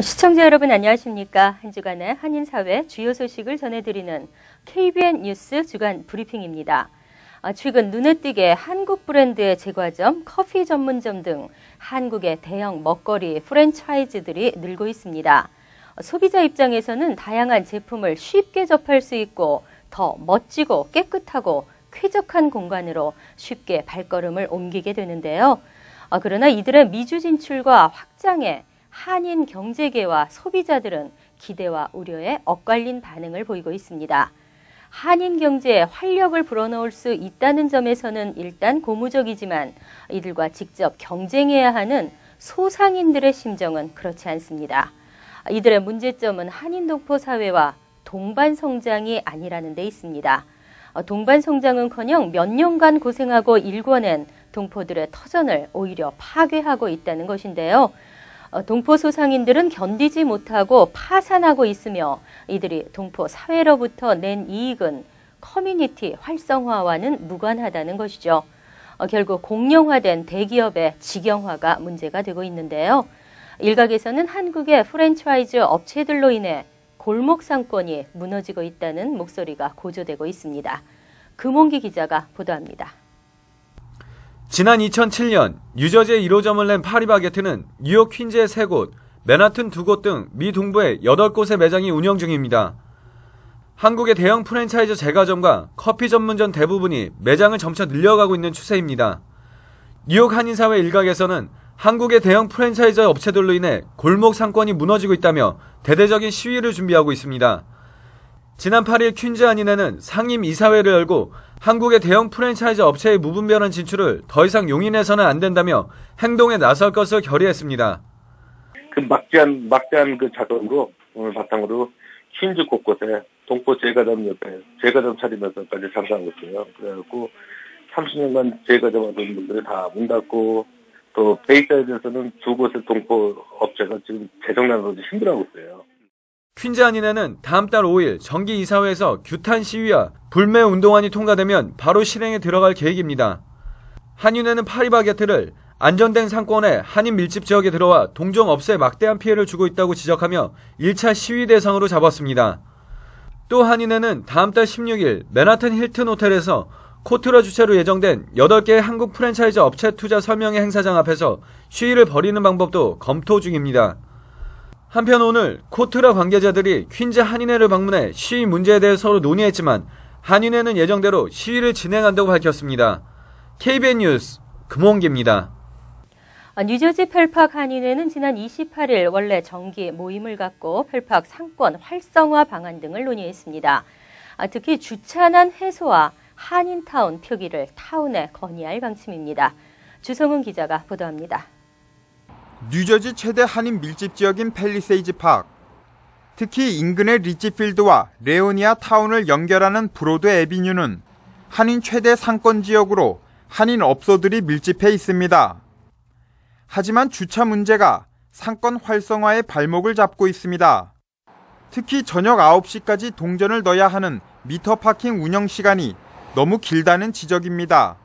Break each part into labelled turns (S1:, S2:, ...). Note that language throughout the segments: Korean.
S1: 시청자 여러분 안녕하십니까? 한 주간의 한인사회 주요 소식을 전해드리는 KBN 뉴스 주간 브리핑입니다. 최근 눈에 띄게 한국 브랜드의 제과점, 커피 전문점 등 한국의 대형 먹거리 프랜차이즈들이 늘고 있습니다. 소비자 입장에서는 다양한 제품을 쉽게 접할 수 있고 더 멋지고 깨끗하고 쾌적한 공간으로 쉽게 발걸음을 옮기게 되는데요. 그러나 이들의 미주 진출과 확장에 한인 경제계와 소비자들은 기대와 우려에 엇갈린 반응을 보이고 있습니다. 한인 경제에 활력을 불어넣을 수 있다는 점에서는 일단 고무적이지만 이들과 직접 경쟁해야 하는 소상인들의 심정은 그렇지 않습니다. 이들의 문제점은 한인 동포 사회와 동반 성장이 아니라는 데 있습니다. 동반 성장은커녕 몇 년간 고생하고 일궈낸 동포들의 터전을 오히려 파괴하고 있다는 것인데요. 동포 소상인들은 견디지 못하고 파산하고 있으며 이들이 동포 사회로부터 낸 이익은 커뮤니티 활성화와는 무관하다는 것이죠. 결국 공룡화된 대기업의 직영화가 문제가 되고 있는데요. 일각에서는 한국의 프랜차이즈 업체들로 인해 골목 상권이 무너지고 있다는 목소리가 고조되고 있습니다. 금홍기 기자가 보도합니다.
S2: 지난 2007년 뉴저지에 1호점을 낸 파리바게트는 뉴욕 퀸즈의 3곳, 맨하튼 2곳 등 미 동부의 8곳의 매장이 운영 중입니다. 한국의 대형 프랜차이즈 제과점과 커피 전문점 대부분이 매장을 점차 늘려가고 있는 추세입니다. 뉴욕 한인사회 일각에서는 한국의 대형 프랜차이즈 업체들로 인해 골목 상권이 무너지고 있다며 대대적인 시위를 준비하고 있습니다. 지난 8일 퀸즈 한인회는 상임 이사회를 열고 한국의 대형 프랜차이즈 업체의 무분별한 진출을 더 이상 용인해서는 안 된다며 행동에 나설 것을 결의했습니다.
S3: 막대한 자금으로 오늘 바탕으로 퀸즈 곳곳에 동포 제과점 옆에 제과점 차리면서까지 장사하고 있어요. 그래갖고 30년간 제과점 하던 분들이 다 문 닫고 또 베이사이드에서는 2곳의 동포 업체가 지금 재정난으로 힘들어하고 있어요.
S2: 퀸즈 한인회는 다음 달 5일 정기이사회에서 규탄 시위와 불매 운동안이 통과되면 바로 실행에 들어갈 계획입니다. 한인회는 파리바게트를 안전된 상권의 한인 밀집 지역에 들어와 동종업체에 막대한 피해를 주고 있다고 지적하며 1차 시위 대상으로 잡았습니다. 또 한인회는 다음 달 16일 맨하튼 힐튼 호텔에서 코트라 주최로 예정된 8개의 한국 프랜차이즈 업체 투자 설명회 행사장 앞에서 시위를 벌이는 방법도 검토 중입니다. 한편 오늘 코트라 관계자들이 퀸즈 한인회를 방문해 시위 문제에 대해 서로 논의했지만 한인회는 예정대로 시위를 진행한다고 밝혔습니다. KBN 뉴스 금홍기입니다.
S1: 뉴저지 펠팍 한인회는 지난 28일 원래 정기 모임을 갖고 펠팍 상권 활성화 방안 등을 논의했습니다. 특히 주차난 해소와 한인타운 표기를 타운에 건의할 방침입니다. 주성훈 기자가 보도합니다.
S4: 뉴저지 최대 한인 밀집 지역인 팰리세이즈 파크. 특히 인근의 리치필드와 레오니아 타운을 연결하는 브로드 애비뉴는 한인 최대 상권 지역으로 한인 업소들이 밀집해 있습니다. 하지만 주차 문제가 상권 활성화의 발목을 잡고 있습니다. 특히 저녁 9시까지 동전을 넣어야 하는 미터 파킹 운영 시간이 너무 길다는 지적입니다.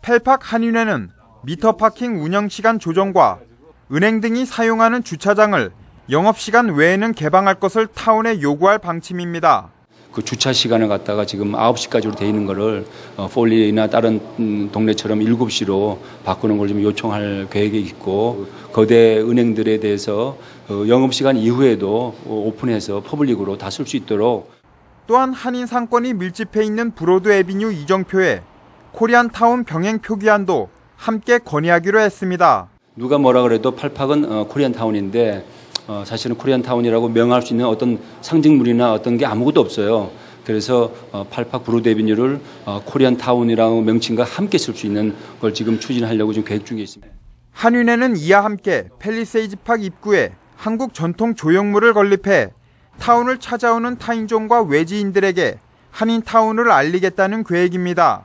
S4: 펠팍 한인회는 미터 파킹 운영 시간 조정과 은행 등이 사용하는 주차장을 영업시간 외에는 개방할 것을 타운에 요구할 방침입니다.
S5: 그 주차 시간을 갖다가 지금 9시까지로 돼 있는 거를 폴리나 다른 동네처럼 7시로 바꾸는 걸 좀 요청할 계획이 있고 거대 은행들에 대해서 영업시간 이후에도 오픈해서 퍼블릭으로 다 쓸 수 있도록.
S4: 또한 한인 상권이 밀집해 있는 브로드 애비뉴 이정표에 코리안타운 병행 표기안도 함께 건의하기로 했습니다.
S5: 누가 뭐라 그래도 펠팍은 코리안타운인데 사실은 코리안타운이라고 명할 수 있는 어떤 상징물이나 어떤 게 아무것도 없어요. 그래서 펠팍 브로드 애비뉴를 코리안타운이라고 명칭과 함께 쓸 수 있는 걸 지금 추진하려고 지금 계획 중에 있습니다.
S4: 한인회는 이와 함께 팰리세이즈 파크 입구에 한국 전통 조형물을 건립해 타운을 찾아오는 타인종과 외지인들에게 한인타운을 알리겠다는 계획입니다.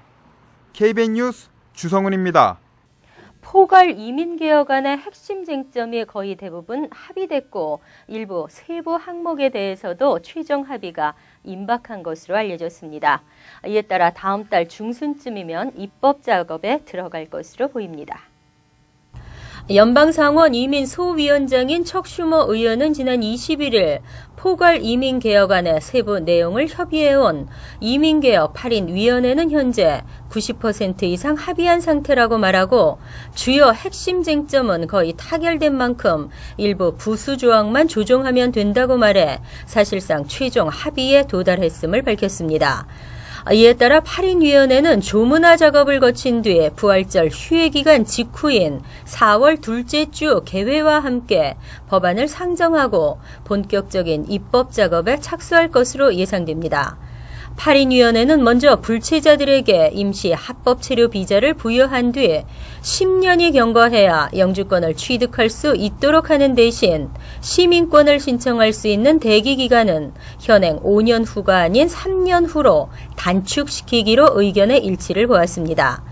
S4: KBN 뉴스 주성훈입니다.
S1: 포괄 이민개혁안의 핵심 쟁점이 거의 대부분 합의됐고 일부 세부 항목에 대해서도 최종 합의가 임박한 것으로 알려졌습니다. 이에 따라 다음 달 중순쯤이면 입법 작업에 들어갈 것으로 보입니다. 연방상원 이민소위원장인 척 슈머 의원은 지난 21일 포괄 이민개혁안의 세부 내용을 협의해온 이민개혁 8인 위원회는 현재 90% 이상 합의한 상태라고 말하고 주요 핵심 쟁점은 거의 타결된 만큼 일부 부수 조항만 조정하면 된다고 말해 사실상 최종 합의에 도달했음을 밝혔습니다. 이에 따라 8인위원회는 조문화 작업을 거친 뒤에 부활절 휴회기간 직후인 4월 둘째 주 개회와 함께 법안을 상정하고 본격적인 입법 작업에 착수할 것으로 예상됩니다. 8인위원회는 먼저 불체자들에게 임시 합법 체류 비자를 부여한 뒤 10년이 경과해야 영주권을 취득할 수 있도록 하는 대신 시민권을 신청할 수 있는 대기 기간은 현행 5년 후가 아닌 3년 후로 단축시키기로 의견의 일치를 보았습니다.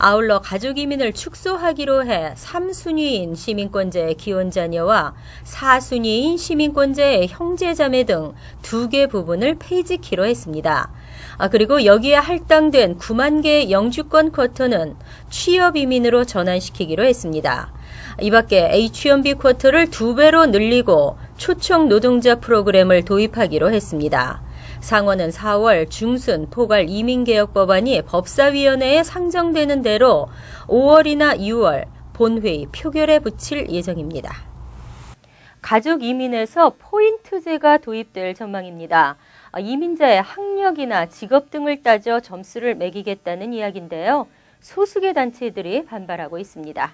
S1: 아울러 가족이민을 축소하기로 해 3순위인 시민권자의 기혼자녀와 4순위인 시민권자의 형제자매 등 2개 부분을 폐지키로 했습니다. 그리고 여기에 할당된 9만 개의 영주권 쿼터는 취업이민으로 전환시키기로 했습니다. 이 밖에 H-1B 쿼터를 2배로 늘리고 초청 노동자 프로그램을 도입하기로 했습니다. 상원은 4월 중순 포괄 이민개혁 법안이 법사위원회에 상정되는 대로 5월이나 6월 본회의 표결에 붙일 예정입니다. 가족 이민에서 포인트제가 도입될 전망입니다. 이민자의 학력이나 직업 등을 따져 점수를 매기겠다는 이야기인데요. 소수계 단체들이 반발하고 있습니다.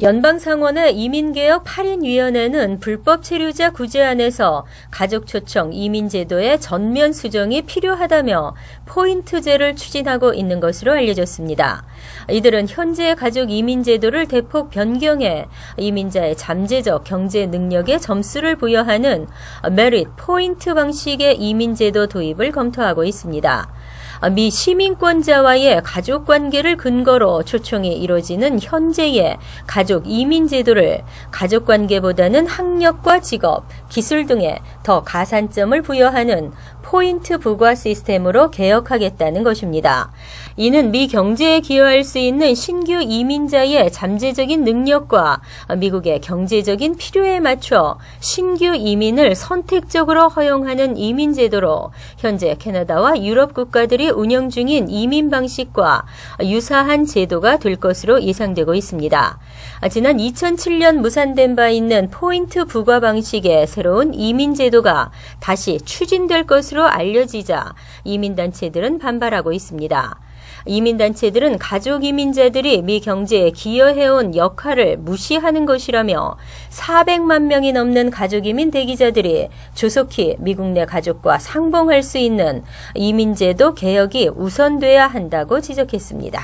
S1: 연방상원의 이민개혁 8인위원회는 불법 체류자 구제안에서 가족초청 이민제도의 전면 수정이 필요하다며 포인트제를 추진하고 있는 것으로 알려졌습니다. 이들은 현재 가족 이민제도를 대폭 변경해 이민자의 잠재적 경제 능력에 점수를 부여하는 메릿 포인트 방식의 이민제도 도입을 검토하고 있습니다. 미 시민권자와의 가족관계를 근거로 초청이 이루어지는 현재의 가족 이민제도를 가족관계보다는 학력과 직업, 기술 등에 더 가산점을 부여하는 포인트 부과 시스템으로 개혁하겠다는 것입니다. 이는 미 경제에 기여할 수 있는 신규 이민자의 잠재적인 능력과 미국의 경제적인 필요에 맞춰 신규 이민을 선택적으로 허용하는 이민제도로 현재 캐나다와 유럽 국가들이 운영 중인 이민 방식과 유사한 제도가 될 것으로 예상되고 있습니다. 지난 2007년 무산된 바 있는 포인트 부과 방식의 새로운 이민제도가 다시 추진될 것으로 알려지자 이민단체들은 반발하고 있습니다. 이민단체들은 가족 이민자들이 미 경제에 기여해온 역할을 무시하는 것이라며 400만 명이 넘는 가족 이민 대기자들이 조속히 미국 내 가족과 상봉할 수 있는 이민제도 개혁이 우선돼야 한다고 지적했습니다.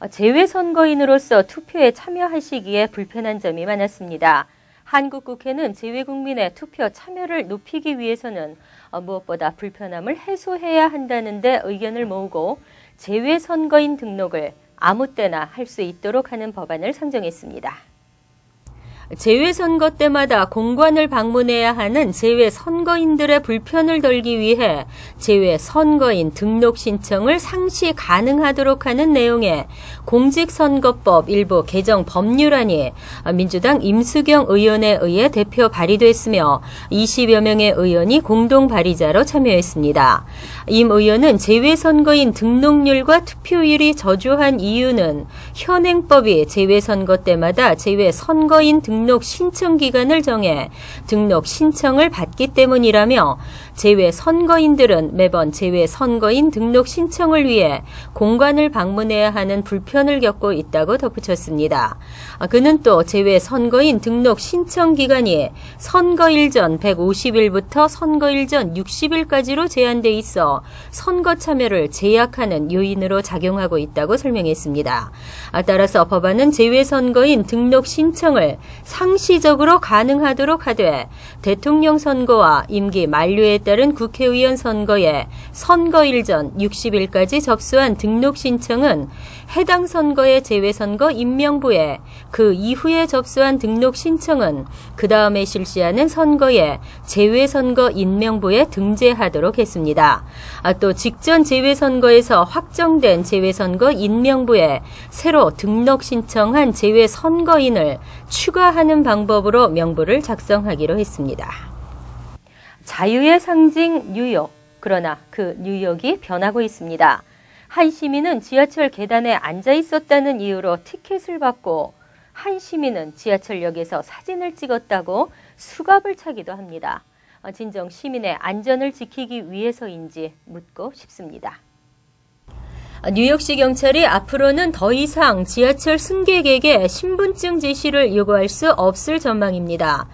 S1: 재외선거인으로서 투표에 참여하시기에 불편한 점이 많았습니다. 한국 국회는 재외국민의 투표 참여를 높이기 위해서는 무엇보다 불편함을 해소해야 한다는 데 의견을 모으고 재외선거인 등록을 아무 때나 할 수 있도록 하는 법안을 상정했습니다. 재외선거 때마다 공관을 방문해야 하는 재외선거인들의 불편을 덜기 위해 재외선거인 등록 신청을 상시 가능하도록 하는 내용의 공직선거법 일부 개정 법률안이 민주당 임수경 의원에 의해 대표 발의됐으며 20여 명의 의원이 공동 발의자로 참여했습니다. 임 의원은 재외선거인 등록률과 투표율이 저조한 이유는 현행법이 재외선거 때마다 재외선거인 등록 신청 기간을 정해 등록 신청을 받기 때문이라며 재외선거인들은 매번 재외선거인 등록 신청을 위해 공관을 방문해야 하는 불편을 겪고 있다고 덧붙였습니다. 그는 또 재외선거인 등록 신청 기간이 선거일 전 150일부터 선거일 전 60일까지로 제한돼 있어 선거 참여를 제약하는 요인으로 작용하고 있다고 설명했습니다. 따라서 법안은 재외선거인 등록 신청을 상시적으로 가능하도록 하되 대통령 선거와 임기 만료에 따른 국회의원 선거에 선거일 전 60일까지 접수한 등록 신청은 해당 선거의 재외선거 임명부에 그 이후에 접수한 등록 신청은 그 다음에 실시하는 선거의 재외선거 임명부에 등재하도록 했습니다. 또 직전 재외선거에서 확정된 재외선거 임명부에 새로 등록 신청한 재외선거인을 추가하는 방법으로 명부를 작성하기로 했습니다. 자유의 상징 뉴욕. 그러나 그 뉴욕이 변하고 있습니다. 한 시민은 지하철 계단에 앉아 있었다는 이유로 티켓을 받고 한 시민은 지하철역에서 사진을 찍었다고 수갑을 차기도 합니다. 진정 시민의 안전을 지키기 위해서인지 묻고 싶습니다. 뉴욕시 경찰이 앞으로는 더 이상 지하철 승객에게 신분증 제시를 요구할 수 없을 전망입니다.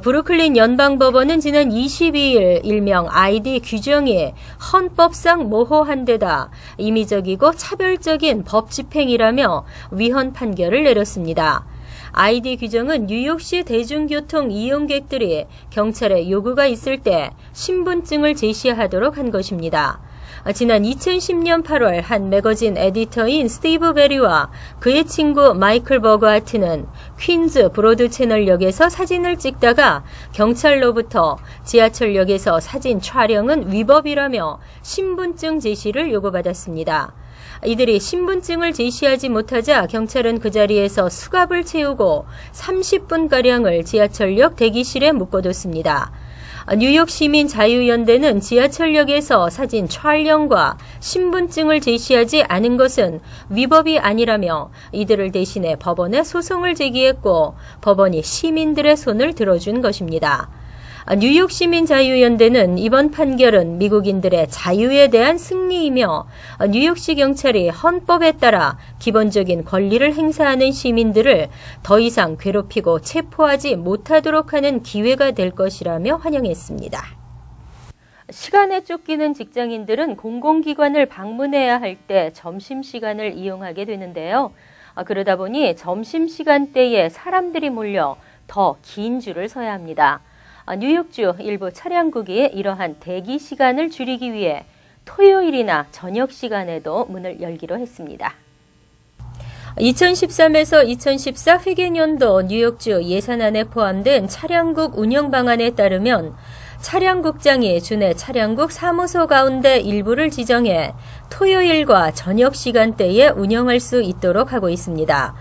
S1: 브루클린 연방법원은 지난 22일 일명 ID 규정이 헌법상 모호한 데다 임의적이고 차별적인 법 집행이라며 위헌 판결을 내렸습니다. ID 규정은 뉴욕시 대중교통 이용객들이 경찰에 요구가 있을 때 신분증을 제시하도록 한 것입니다. 지난 2010년 8월 한 매거진 에디터인 스티브 베리와 그의 친구 마이클 버그하트는 퀸즈 브로드 채널역에서 사진을 찍다가 경찰로부터 지하철역에서 사진 촬영은 위법이라며 신분증 제시를 요구받았습니다. 이들이 신분증을 제시하지 못하자 경찰은 그 자리에서 수갑을 채우고 30분가량을 지하철역 대기실에 묶어뒀습니다. 뉴욕 시민 자유연대는 지하철역에서 사진 촬영과 신분증을 제시하지 않은 것은 위법이 아니라며 이들을 대신해 법원에 소송을 제기했고 법원이 시민들의 손을 들어준 것입니다. 뉴욕 시민 자유연대는 이번 판결은 미국인들의 자유에 대한 승리이며 뉴욕시 경찰이 헌법에 따라 기본적인 권리를 행사하는 시민들을 더 이상 괴롭히고 체포하지 못하도록 하는 기회가 될 것이라며 환영했습니다. 시간에 쫓기는 직장인들은 공공기관을 방문해야 할 때 점심시간을 이용하게 되는데요. 그러다 보니 점심시간대에 사람들이 몰려 더 긴 줄을 서야 합니다. 뉴욕주 일부 차량국이 이러한 대기 시간을 줄이기 위해 토요일이나 저녁 시간에도 문을 열기로 했습니다. 2013에서 2014 회계연도 뉴욕주 예산안에 포함된 차량국 운영 방안에 따르면 차량국장이 주내 차량국 사무소 가운데 일부를 지정해 토요일과 저녁 시간대에 운영할 수 있도록 하고 있습니다.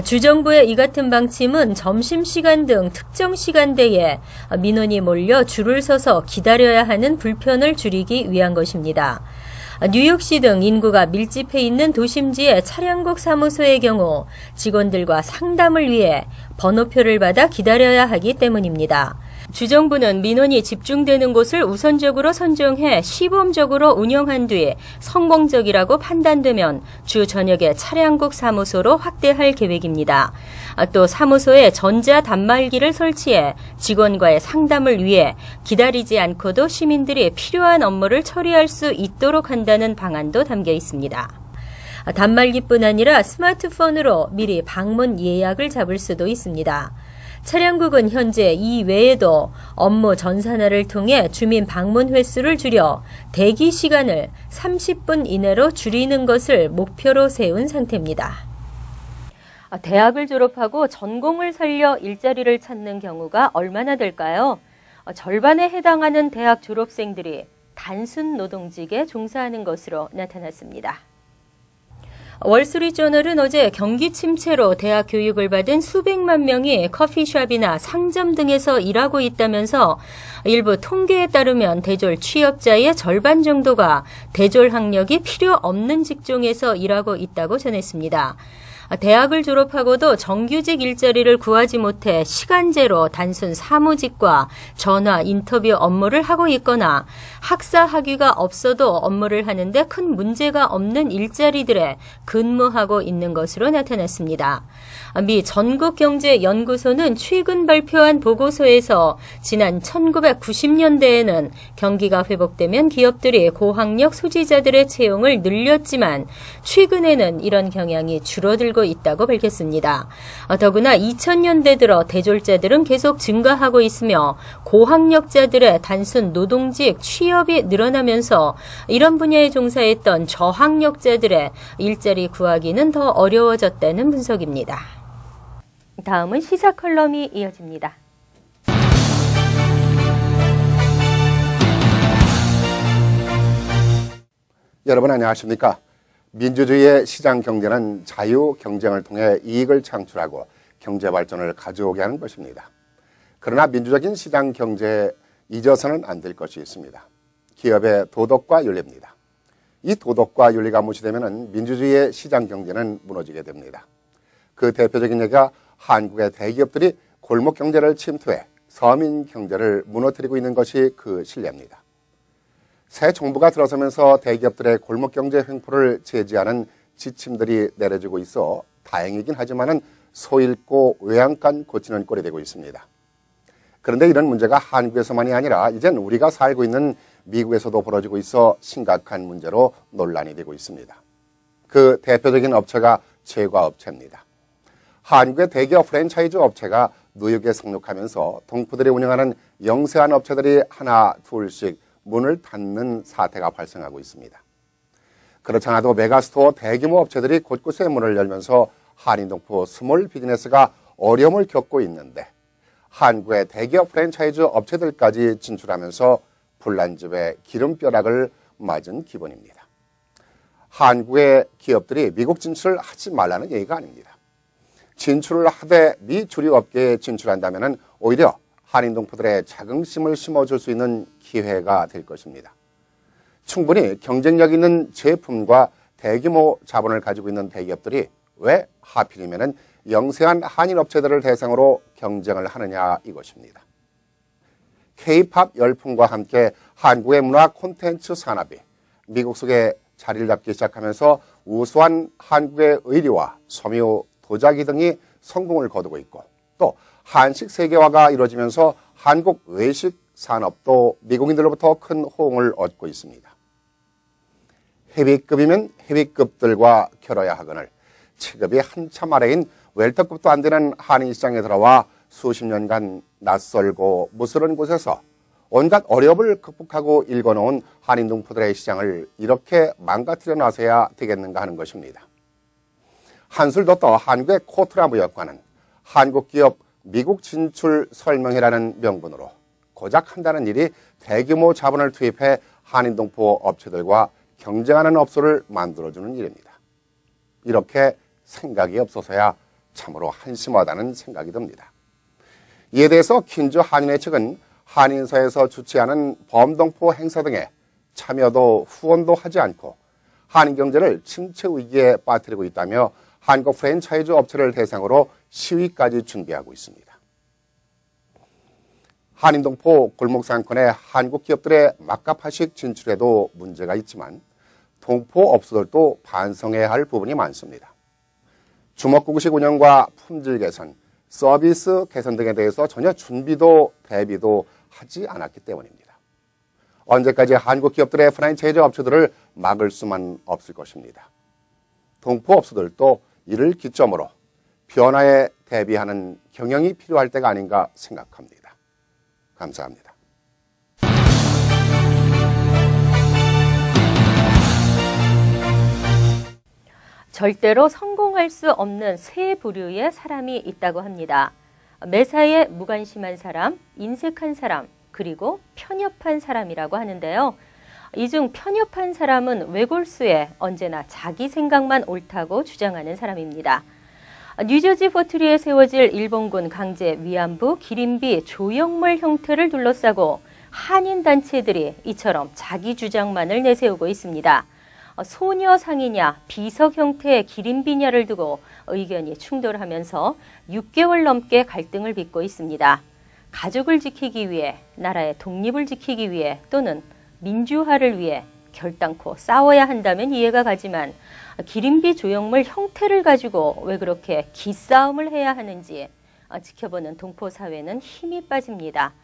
S1: 주정부의 이 같은 방침은 점심시간 등 특정 시간대에 민원이 몰려 줄을 서서 기다려야 하는 불편을 줄이기 위한 것입니다. 뉴욕시 등 인구가 밀집해 있는 도심지의 차량국 사무소의 경우 직원들과 상담을 위해 번호표를 받아 기다려야 하기 때문입니다. 주정부는 민원이 집중되는 곳을 우선적으로 선정해 시범적으로 운영한 뒤 성공적이라고 판단되면 주 전역에 차량국 사무소로 확대할 계획입니다. 또 사무소에 전자 단말기를 설치해 직원과의 상담을 위해 기다리지 않고도 시민들이 필요한 업무를 처리할 수 있도록 한다는 방안도 담겨 있습니다. 단말기뿐 아니라 스마트폰으로 미리 방문 예약을 잡을 수도 있습니다. 차량국은 현재 이 외에도 업무 전산화를 통해 주민 방문 횟수를 줄여 대기 시간을 30분 이내로 줄이는 것을 목표로 세운 상태입니다. 대학을 졸업하고 전공을 살려 일자리를 찾는 경우가 얼마나 될까요? 절반에 해당하는 대학 졸업생들이 단순 노동직에 종사하는 것으로 나타났습니다. 월스트리트저널은 어제 경기 침체로 대학 교육을 받은 수백만 명이 커피숍이나 상점 등에서 일하고 있다면서 일부 통계에 따르면 대졸 취업자의 절반 정도가 대졸 학력이 필요 없는 직종에서 일하고 있다고 전했습니다. 대학을 졸업하고도 정규직 일자리를 구하지 못해 시간제로 단순 사무직과 전화, 인터뷰 업무를 하고 있거나 학사 학위가 없어도 업무를 하는데 큰 문제가 없는 일자리들에 근무하고 있는 것으로 나타났습니다. 미 전국경제연구소는 최근 발표한 보고서에서 지난 1990년대에는 경기가 회복되면 기업들이 고학력 소지자들의 채용을 늘렸지만 최근에는 이런 경향이 줄어들고 줄어들고 있다고 밝혔습니다. 더구나 2000년대 들어 대졸자들은 계속 증가하고 있으며 고학력자들의 단순 노동직 취업이 늘어나면서 이런 분야에 종사했던 저학력자들의 일자리 구하기는 더 어려워졌다는 분석입니다. 다음은 시사 컬럼이 이어집니다.
S6: 여러분 안녕하십니까? 민주주의의 시장 경제는 자유 경쟁을 통해 이익을 창출하고 경제 발전을 가져오게 하는 것입니다. 그러나 민주적인 시장 경제에 잊어서는 안 될 것이 있습니다. 기업의 도덕과 윤리입니다. 이 도덕과 윤리가 무시되면 민주주의의 시장 경제는 무너지게 됩니다. 그 대표적인 예가 한국의 대기업들이 골목 경제를 침투해 서민 경제를 무너뜨리고 있는 것이 그 실례입니다. 새 정부가 들어서면서 대기업들의 골목 경제 횡포를 제지하는 지침들이 내려지고 있어 다행이긴 하지만은 소 잃고 외양간 고치는 꼴이 되고 있습니다. 그런데 이런 문제가 한국에서만이 아니라 이젠 우리가 살고 있는 미국에서도 벌어지고 있어 심각한 문제로 논란이 되고 있습니다. 그 대표적인 업체가 제과업체입니다. 한국의 대기업 프랜차이즈 업체가 뉴욕에 상륙하면서 동포들이 운영하는 영세한 업체들이 하나 둘씩 문을 닫는 사태가 발생하고 있습니다. 그렇지 않아도 메가스토어 대규모 업체들이 곳곳에 문을 열면서 한인동포 스몰 비즈니스가 어려움을 겪고 있는데 한국의 대기업 프랜차이즈 업체들까지 진출하면서 불난집에 기름벼락을 맞은 기분입니다. 한국의 기업들이 미국 진출을 하지 말라는 얘기가 아닙니다. 진출을 하되 미 주류업계에 진출한다면 오히려 한인동포들의 자긍심을 심어줄 수 있는 기회가 될 것입니다. 충분히 경쟁력 있는 제품과 대규모 자본을 가지고 있는 대기업들이 왜 하필이면 영세한 한인업체들을 대상으로 경쟁을 하느냐 이것입니다. K-팝 열풍과 함께 한국의 문화 콘텐츠 산업이 미국 속에 자리를 잡기 시작하면서 우수한 한국의 의류와 섬유, 도자기 등이 성공을 거두고 있고 또 한식 세계화가 이루어지면서 한국 외식 산업도 미국인들로부터 큰 호응을 얻고 있습니다. 헤비급이면 헤비급들과 겨뤄야 하거늘 체급이 한참 아래인 웰터급도 안 되는 한인 시장에 들어와 수십 년간 낯설고 무스러운 곳에서 온갖 어려움을 극복하고 일궈놓은 한인 동포들의 시장을 이렇게 망가뜨려 놔서야 되겠는가 하는 것입니다. 한술 더 떠 한국의 코트라 무역과는 한국 기업 미국 진출 설명회라는 명분으로 고작 한다는 일이 대규모 자본을 투입해 한인동포 업체들과 경쟁하는 업소를 만들어주는 일입니다. 이렇게 생각이 없어서야 참으로 한심하다는 생각이 듭니다. 이에 대해서 킨즈 한인회 측은 한인사에서 주최하는 범동포 행사 등에 참여도 후원도 하지 않고 한인경제를 침체 위기에 빠뜨리고 있다며 한국 프랜차이즈 업체를 대상으로 시위까지 준비하고 있습니다. 한인동포 골목상권의 한국 기업들의 막가파식 진출에도 문제가 있지만 동포 업소들도 반성해야 할 부분이 많습니다. 주먹구구식 운영과 품질 개선, 서비스 개선 등에 대해서 전혀 준비도 대비도 하지 않았기 때문입니다. 언제까지 한국 기업들의 프랜차이즈 업체들을 막을 수만 없을 것입니다. 동포 업소들도 이를 기점으로 변화에 대비하는 경영이 필요할 때가 아닌가 생각합니다. 감사합니다.
S1: 절대로 성공할 수 없는 세 부류의 사람이 있다고 합니다. 매사에 무관심한 사람, 인색한 사람, 그리고 편협한 사람이라고 하는데요. 이 중 편협한 사람은 외골수에 언제나 자기 생각만 옳다고 주장하는 사람입니다. 뉴저지 포트리에 세워질 일본군 강제 위안부 기린비 조형물 형태를 둘러싸고 한인단체들이 이처럼 자기 주장만을 내세우고 있습니다. 소녀상이냐 비석 형태의 기린비냐를 두고 의견이 충돌하면서 6개월 넘게 갈등을 빚고 있습니다. 가족을 지키기 위해, 나라의 독립을 지키기 위해 또는 민주화를 위해 결단코 싸워야 한다면 이해가 가지만 기린비 조형물 형태를 가지고 왜 그렇게 기싸움을 해야 하는지 지켜보는 동포 사회는 힘이 빠집니다.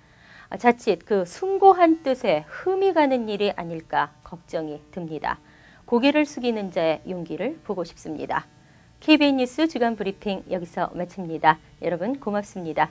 S1: 자칫 그 숭고한 뜻에 흠이 가는 일이 아닐까 걱정이 듭니다. 고개를 숙이는 자의 용기를 보고 싶습니다. KBN 뉴스 주간 브리핑 여기서 마칩니다. 여러분 고맙습니다.